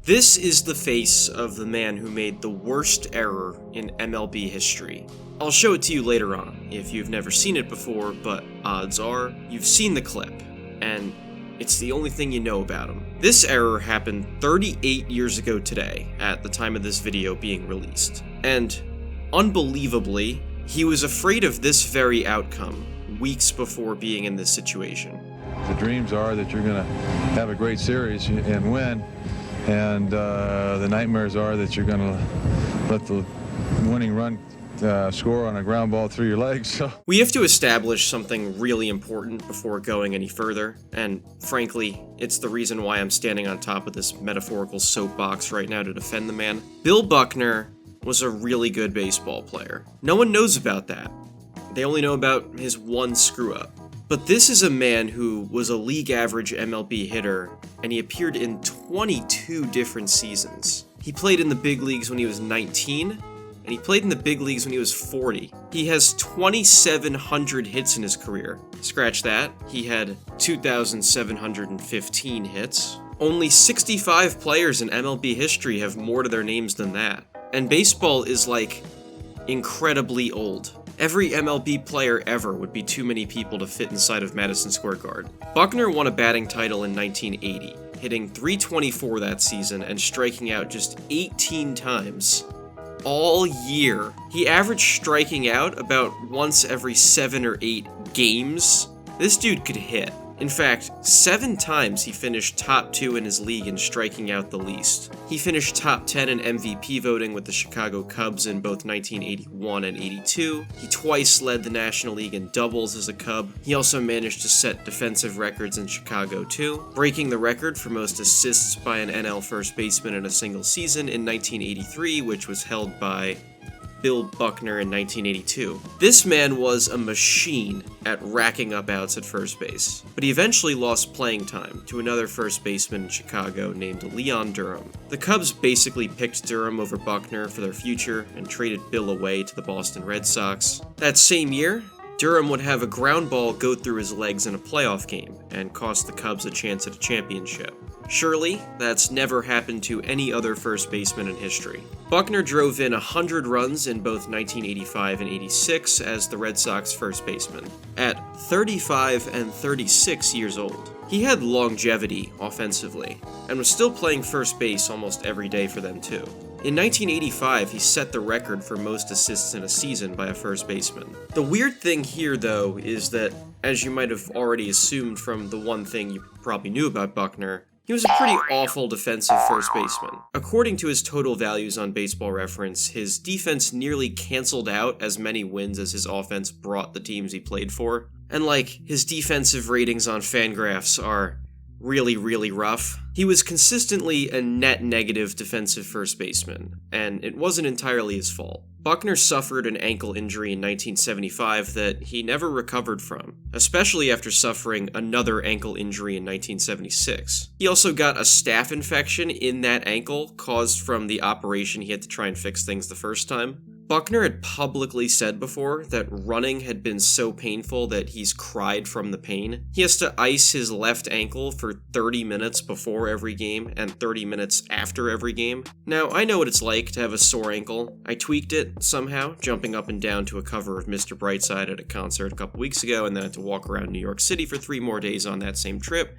This is the face of the man who made the worst error in MLB history. I'll show it to you later on if you've never seen it before, but odds are you've seen the clip, and it's the only thing you know about him. This error happened 38 years ago today, at the time of this video being released. And, unbelievably, he was afraid of this very outcome weeks before being in this situation. The dreams are that you're going to have a great series and win, and the nightmares are that you're going to let the winning run score on a ground ball through your legs. So we have to establish something really important before going any further, and frankly, it's the reason why I'm standing on top of this metaphorical soapbox right now to defend the man. Bill Buckner was a really good baseball player. No one knows about that. They only know about his one screw-up. But this is a man who was a league average MLB hitter, and he appeared in 22 different seasons. He played in the big leagues when he was 19, and he played in the big leagues when he was 40. He has 2,700 hits in his career. Scratch that, he had 2,715 hits. Only 65 players in MLB history have more to their names than that. And baseball is like incredibly old. Every MLB player ever would be too many people to fit inside of Madison Square Garden. Buckner won a batting title in 1980, hitting .324 that season and striking out just 18 times. All year. He averaged striking out about once every 7 or 8 games. This dude could hit. In fact, 7 times he finished top 2 in his league in striking out the least. He finished top 10 in MVP voting with the Chicago Cubs in both 1981 and 82. He twice led the National League in doubles as a Cub. He also managed to set defensive records in Chicago too, breaking the record for most assists by an NL first baseman in a single season in 1983, which was held by Bill Buckner in 1982. This man was a machine at racking up outs at first base, but he eventually lost playing time to another first baseman in Chicago named Leon Durham. The Cubs basically picked Durham over Buckner for their future and traded Bill away to the Boston Red Sox. That same year, Durham would have a ground ball go through his legs in a playoff game and cost the Cubs a chance at a championship. Surely, that's never happened to any other first baseman in history. Buckner drove in 100 runs in both 1985 and 86 as the Red Sox first baseman, at 35 and 36 years old. He had longevity offensively, and was still playing first base almost every day for them too. In 1985, he set the record for most assists in a season by a first baseman. The weird thing here, though, is that, as you might have already assumed from the one thing you probably knew about Buckner, he was a pretty awful defensive first baseman. According to his total values on Baseball Reference, his defense nearly canceled out as many wins as his offense brought the teams he played for. And his defensive ratings on Fangraphs are really, really rough. He was consistently a net negative defensive first baseman, and it wasn't entirely his fault. Buckner suffered an ankle injury in 1975 that he never recovered from, especially after suffering another ankle injury in 1976. He also got a staph infection in that ankle caused from the operation he had to try and fix things the first time. Buckner had publicly said before that running had been so painful that he's cried from the pain. He has to ice his left ankle for 30 minutes before every game and 30 minutes after every game. Now, I know what it's like to have a sore ankle. I tweaked it somehow, jumping up and down to a cover of Mr. Brightside at a concert a couple weeks ago, and then had to walk around New York City for 3 more days on that same trip.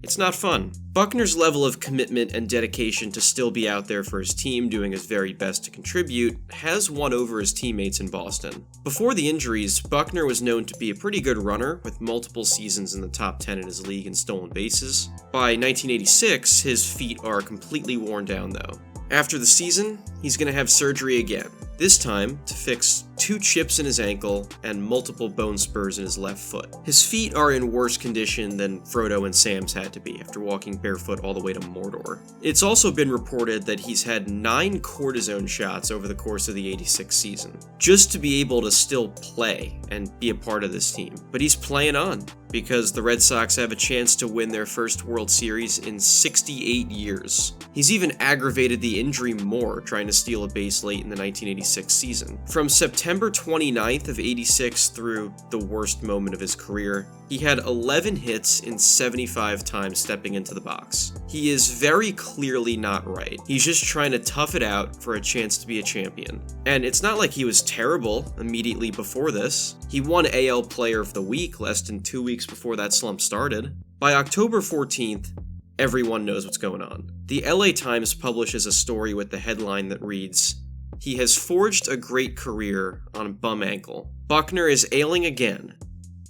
It's not fun. Buckner's level of commitment and dedication to still be out there for his team, doing his very best to contribute, has won over his teammates in Boston. Before the injuries, Buckner was known to be a pretty good runner, with multiple seasons in the top 10 in his league in stolen bases. By 1986, his feet are completely worn down though. After the season, he's going to have surgery again, this time to fix 2 chips in his ankle and multiple bone spurs in his left foot. His feet are in worse condition than Frodo and Sam's had to be after walking barefoot all the way to Mordor. It's also been reported that he's had 9 cortisone shots over the course of the 86 season, just to be able to still play and be a part of this team. But he's playing on, because the Red Sox have a chance to win their first World Series in 68 years. He's even aggravated the injury more, trying to steal a base late in the 1986 86 season. From September 29th of 86 through the worst moment of his career, he had 11 hits in 75 times stepping into the box. He is very clearly not right. He's just trying to tough it out for a chance to be a champion. And it's not like he was terrible immediately before this. He won AL Player of the Week less than 2 weeks before that slump started. By October 14th, everyone knows what's going on. The LA Times publishes a story with the headline that reads, "He has forged a great career on a bum ankle. Buckner is ailing again,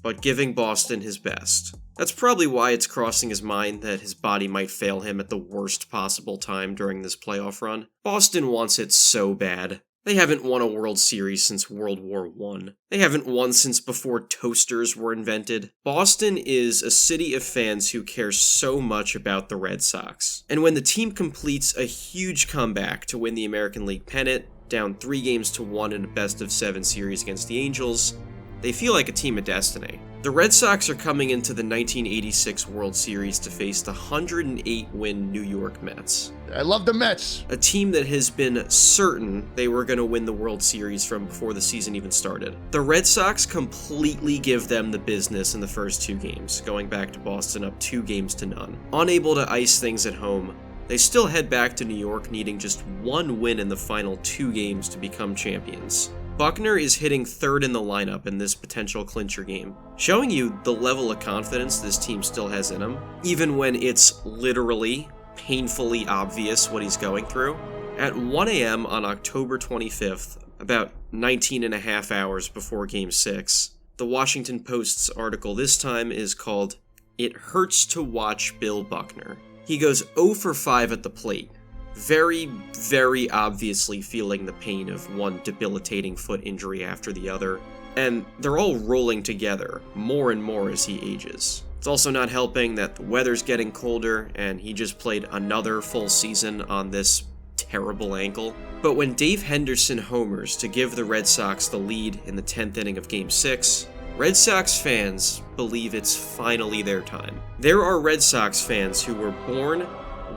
but giving Boston his best." That's probably why it's crossing his mind that his body might fail him at the worst possible time during this playoff run. Boston wants it so bad. They haven't won a World Series since World War I. They haven't won since before toasters were invented. Boston is a city of fans who care so much about the Red Sox. And when the team completes a huge comeback to win the American League pennant, down 3-1 in a best-of-7 series against the Angels, they feel like a team of destiny. The Red Sox are coming into the 1986 World Series to face the 108-win New York Mets. I love the Mets. A team that has been certain they were going to win the World Series from before the season even started. The Red Sox completely give them the business in the first 2 games, going back to Boston up 2-0. Unable to ice things at home, they still head back to New York needing just 1 win in the final 2 games to become champions. Buckner is hitting 3rd in the lineup in this potential clincher game, showing you the level of confidence this team still has in him, even when it's literally, painfully obvious what he's going through. At 1 a.m. on October 25th, about 19 and a half hours before Game 6, the Washington Post's article this time is called, "It Hurts to Watch Bill Buckner." He goes 0 for 5 at the plate, very, very obviously feeling the pain of one debilitating foot injury after the other, and they're all rolling together more and more as he ages. It's also not helping that the weather's getting colder, and he just played another full season on this terrible ankle. But when Dave Henderson homers to give the Red Sox the lead in the 10th inning of Game 6, Red Sox fans believe it's finally their time. There are Red Sox fans who were born,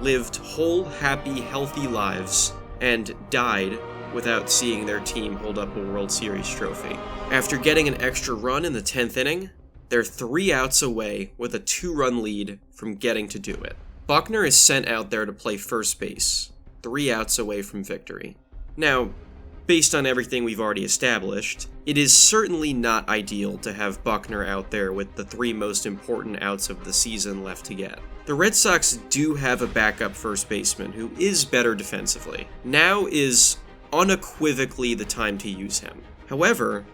lived whole, happy, healthy lives, and died without seeing their team hold up a World Series trophy. After getting an extra run in the 10th inning, they're 3 outs away with a 2-run lead from getting to do it. Buckner is sent out there to play first base, 3 outs away from victory. Now, based on everything we've already established, it is certainly not ideal to have Buckner out there with the 3 most important outs of the season left to get. The Red Sox do have a backup first baseman who is better defensively. Now is unequivocally the time to use him. However,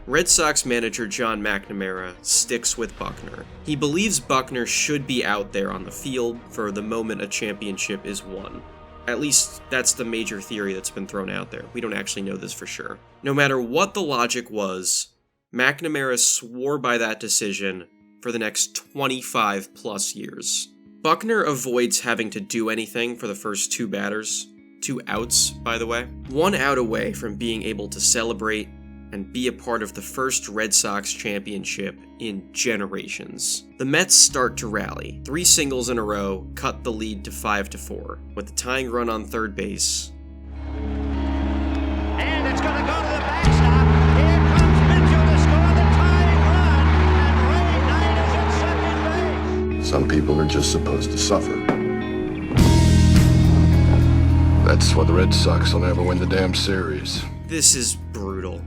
Red Sox manager John McNamara sticks with Buckner. He believes Buckner should be out there on the field for the moment a championship is won. At least, that's the major theory that's been thrown out there. We don't actually know this for sure. No matter what the logic was, McNamara swore by that decision for the next 25 plus years. Buckner avoids having to do anything for the first 2 batters. 2 outs, by the way. 1 out away from being able to celebrate and be a part of the first Red Sox championship in generations. The Mets start to rally. 3 singles in a row cut the lead to 5-4, with the tying run on third base. And it's going to go to the backstop. Here comes Mitchell to score the tying run, and Ray Knight is at second base. Some people are just supposed to suffer. That's why the Red Sox will never win the damn series. This is brutal.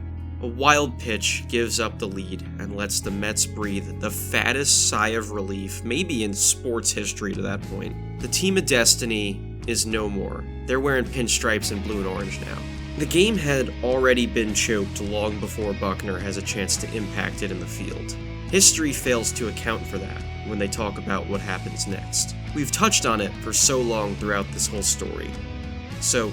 A wild pitch gives up the lead and lets the Mets breathe the fattest sigh of relief, maybe in sports history to that point. The team of destiny is no more. They're wearing pinstripes and blue and orange now. The game had already been choked long before Buckner has a chance to impact it in the field. History fails to account for that when they talk about what happens next. We've touched on it for so long throughout this whole story. So,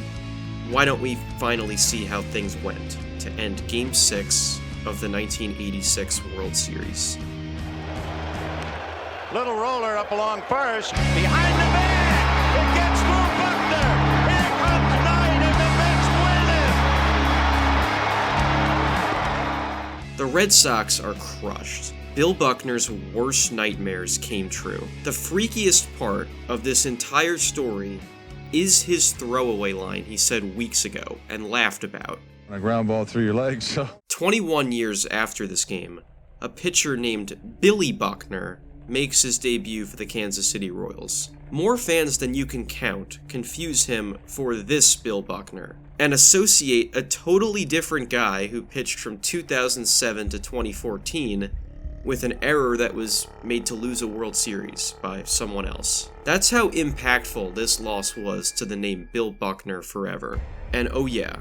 why don't we finally see how things went to end Game 6 of the 1986 World Series? Little roller up along first, behind the bag. It gets through Buckner. Here comes Knight, and the Mets win it. The Red Sox are crushed. Bill Buckner's worst nightmares came true. The freakiest part of this entire story is his throwaway line he said weeks ago and laughed about. A ground ball through your legs, so... 21 years after this game, a pitcher named Billy Buckner makes his debut for the Kansas City Royals. More fans than you can count confuse him for this Bill Buckner, and associate a totally different guy who pitched from 2007 to 2014 with an error that was made to lose a World Series by someone else. That's how impactful this loss was to the name Bill Buckner forever. And oh yeah,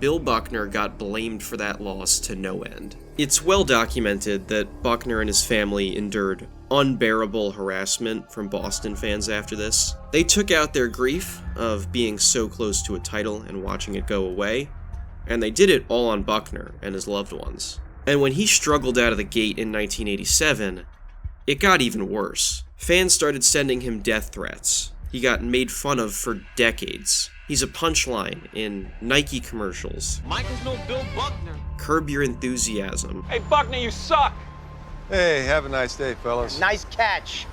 Bill Buckner got blamed for that loss to no end. It's well documented that Buckner and his family endured unbearable harassment from Boston fans after this. They took out their grief of being so close to a title and watching it go away, and they did it all on Buckner and his loved ones. And when he struggled out of the gate in 1987, it got even worse. Fans started sending him death threats. He got made fun of for decades. He's a punchline in Nike commercials. Michael's no Bill Buckner. Curb Your Enthusiasm. Hey, Buckner, you suck. Hey, have a nice day, fellas. Nice catch.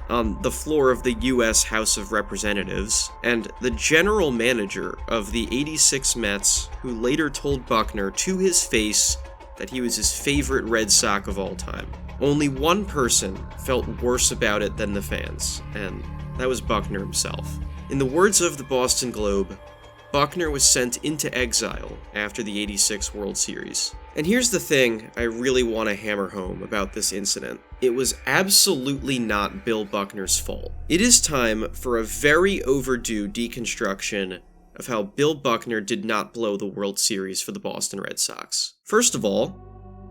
On the floor of the U.S. House of Representatives, and the general manager of the '86 Mets, who later told Buckner to his face that he was his favorite Red Sox of all time. Only one person felt worse about it than the fans, and that was Buckner himself. In the words of the Boston Globe, Buckner was sent into exile after the '86 World Series. And here's the thing I really want to hammer home about this incident. It was absolutely not Bill Buckner's fault. It is time for a very overdue deconstruction of how Bill Buckner did not blow the World Series for the Boston Red Sox. First of all,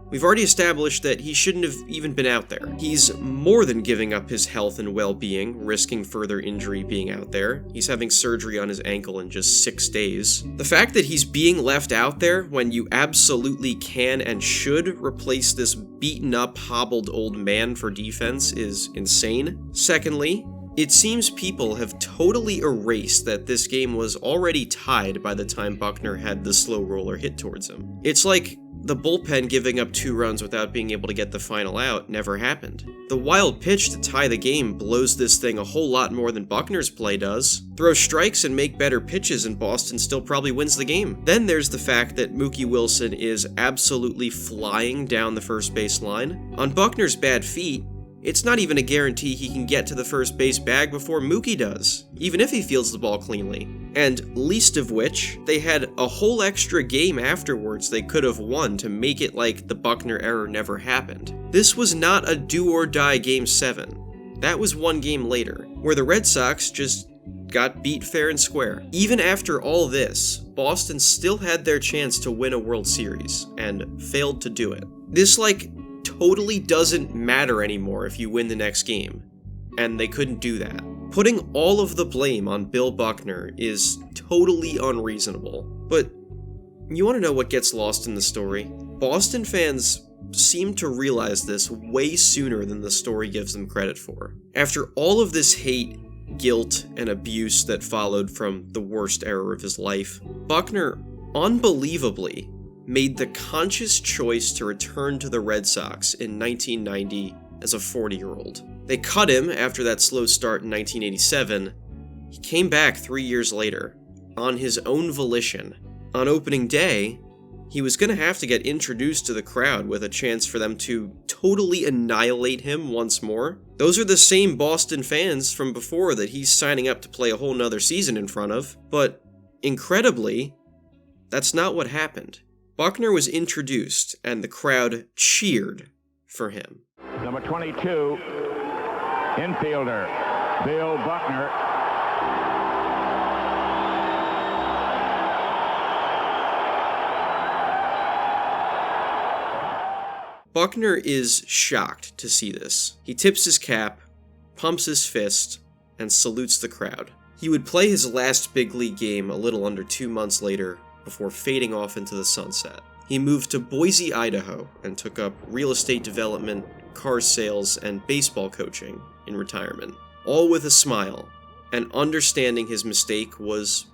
we've already established that he shouldn't have even been out there. He's more than giving up his health and well-being, risking further injury being out there. He's having surgery on his ankle in just 6 days. The fact that he's being left out there when you absolutely can and should replace this beaten-up, hobbled old man for defense is insane. Secondly, it seems people have totally erased that this game was already tied by the time Buckner had the slow roller hit towards him. It's like the bullpen giving up 2 runs without being able to get the final out never happened. The wild pitch to tie the game blows this thing a whole lot more than Buckner's play does. Throw strikes and make better pitches and Boston still probably wins the game. Then there's the fact that Mookie Wilson is absolutely flying down the first base line. On Buckner's bad feet, it's not even a guarantee he can get to the first base bag before Mookie does, even if he fields the ball cleanly. And least of which, they had a whole extra game afterwards they could have won to make it like the Buckner error never happened. This was not a do-or-die Game 7. That was one game later, where the Red Sox just got beat fair and square. Even after all this, Boston still had their chance to win a World Series, and failed to do it. This, totally doesn't matter anymore if you win the next game, and they couldn't do that. Putting all of the blame on Bill Buckner is totally unreasonable. But you want to know what gets lost in the story? Boston fans seem to realize this way sooner than the story gives them credit for. After all of this hate, guilt, and abuse that followed from the worst error of his life, Buckner, unbelievably, made the conscious choice to return to the Red Sox in 1990 as a 40-year-old. They cut him after that slow start in 1987. He came back 3 years later, on his own volition. On opening day, he was going to have to get introduced to the crowd with a chance for them to totally annihilate him once more. Those are the same Boston fans from before that he's signing up to play a whole nother season in front of. But, incredibly, that's not what happened. Buckner was introduced, and the crowd cheered for him. Number 22, infielder, Bill Buckner. Buckner is shocked to see this. He tips his cap, pumps his fist, and salutes the crowd. He would play his last big league game a little under 2 months later, before fading off into the sunset. He moved to Boise, Idaho, and took up real estate development, car sales, and baseball coaching in retirement. All with a smile, and understanding his mistake was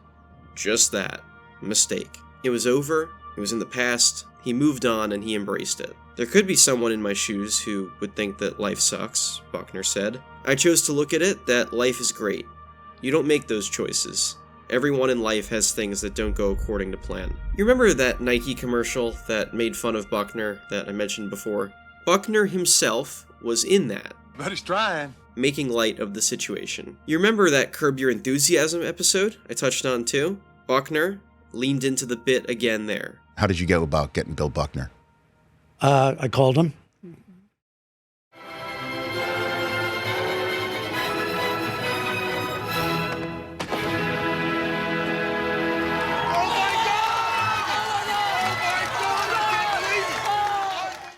just that, a mistake. It was over, it was in the past, he moved on, and he embraced it. There could be someone in my shoes who would think that life sucks, Buckner said. I chose to look at it that life is great. You don't make those choices. Everyone in life has things that don't go according to plan. You remember that Nike commercial that made fun of Buckner that I mentioned before? Buckner himself was in that, But he's trying. making light of the situation. You remember that Curb Your Enthusiasm episode I touched on too? Buckner leaned into the bit again there. How did you go about getting Bill Buckner? I called him.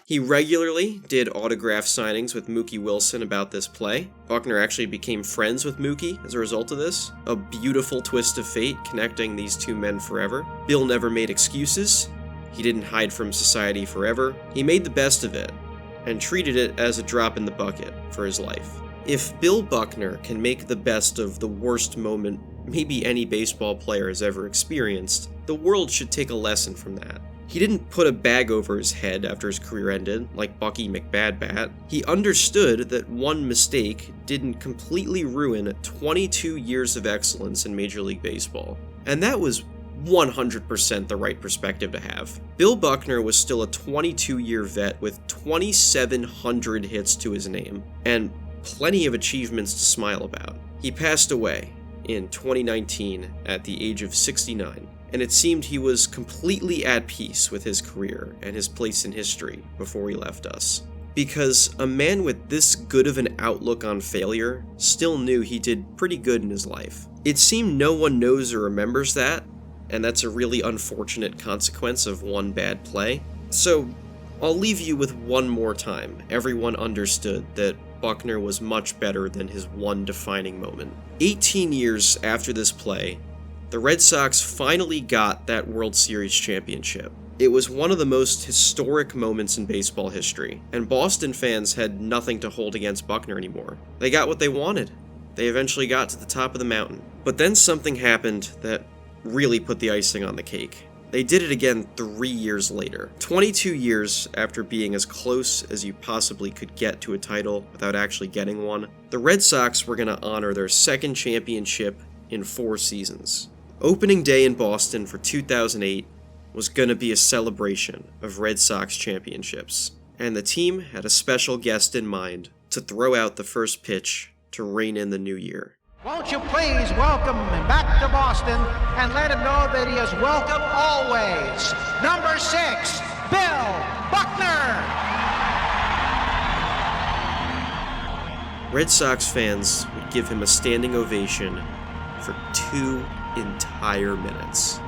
He regularly did autograph signings with Mookie Wilson about this play. Buckner actually became friends with Mookie as a result of this. A beautiful twist of fate connecting these two men forever. Bill never made excuses. He didn't hide from society forever. He made the best of it and treated it as a drop in the bucket for his life. If Bill Buckner can make the best of the worst moment maybe any baseball player has ever experienced, the world should take a lesson from that. He didn't put a bag over his head after his career ended, like Bucky McBadbat. He understood that one mistake didn't completely ruin 22 years of excellence in Major League Baseball. And that was 100% the right perspective to have. Bill Buckner was still a 22-year vet with 2,700 hits to his name, and plenty of achievements to smile about. He passed away in 2019 at the age of 69. And it seemed he was completely at peace with his career and his place in history before he left us. Because a man with this good of an outlook on failure still knew he did pretty good in his life. It seemed no one knows or remembers that, and that's a really unfortunate consequence of one bad play. So I'll leave you with one more time. Everyone understood that Buckner was much better than his one defining moment. 18 years after this play, the Red Sox finally got that World Series championship. It was one of the most historic moments in baseball history, and Boston fans had nothing to hold against Buckner anymore. They got what they wanted. They eventually got to the top of the mountain. But then something happened that really put the icing on the cake. They did it again 3 years later. 22 years after being as close as you possibly could get to a title without actually getting one, the Red Sox were going to honor their second championship in 4 seasons. Opening day in Boston for 2008 was going to be a celebration of Red Sox championships, and the team had a special guest in mind to throw out the first pitch to rein in the new year. Won't you please welcome him back to Boston and let him know that he is welcome always. Number 6, Bill Buckner. Red Sox fans would give him a standing ovation for 2 entire minutes.